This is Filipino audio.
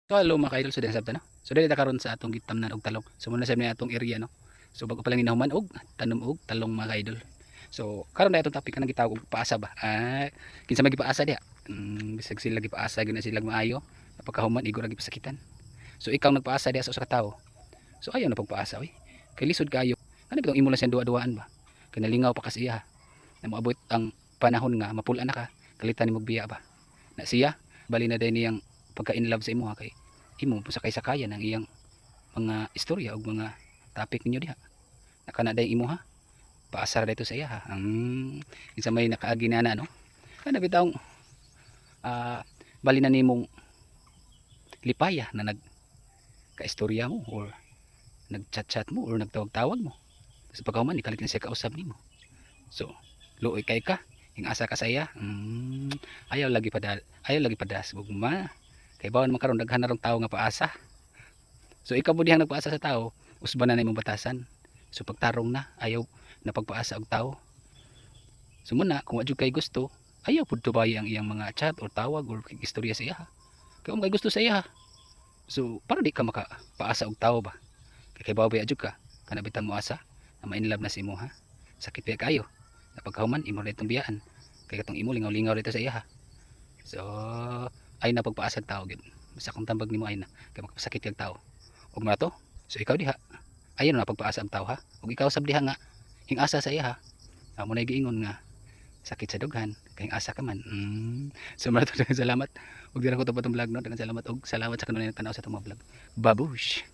So hello mga ka-idol, so din sabta no. So dili ta karon sa atong gitamnan og talong. So muna sa ni atong area no. So bago pa lang ginahuman og tanom og talong mga ka-idol. So karon na itong topic kanang gitawag og paasa ba. Kinsa may gipaasa diha? Bisag sila gipaasa gyud na sila maayo. Napagkahuman igo ra gipasakitan. So ikaw nagpaasa diha sa usa ka tawo. So ayaw na pagpaasa oy. Kay lisod kayo. Ano bitong imo lang siyang duwa-duwaan ba? Kay nalingaw pa kasi iya. Na moabot ang panahon nga mapul-an na ka, kalitan nimo biya ba. Na siya bali na din niyang pagka in love sa imo ha, kay imo sakay-sakayan ang iyang mga istorya o mga topic ninyo diha nakana day imo ha paasar dito sa iya ha ang isa may nakaagi na no kana bitaw bali na nimong lipaya na nagkaistorya mo or nagchat-chat mo or nagtawag-tawag mo sa pagkahuman ikalit na siya kausap nimo so luoy kay ka asa ka sa iya ayaw lagi padas gugma kay bawon man karon daghan na rong tawo nga paasa. So ikaw mo dihang nagpaasa sa tao, usban na imong batasan. So pagtarong na, ayaw na pagpaasa og tao. So muna, kung adyo kay gusto, ayaw pud tubayi ang iyang mga chat or tawag or istorya sa iya. Kay kung kay gusto sa iya. So para di ka makapaasa og tao ba. Kay baway adyo ka, kana bitan mo asa, na ma-inlove na si imo ha. Sakit pa kayo. Na pagkahuman imo na itong biyaan. Kay katong imo lingaw-lingaw dito sa iya ha. So ay na pagpaasa og tao gyud. Basta kung tambag nimo ay na, kay makapasakit kag tao. Og mga to, so ikaw diha, ayaw na pagpaasa ang tao ha. Og ikaw sab diha nga, hingasa sa iya ha. Amo na giingon nga, sakit sa dughan, kay hingasa ka man. So maraming salamat. Og dira ko tapos itong vlog no, daghang salamat og salamat sa kanunay nagtanaw sa itong mga vlog. Babush!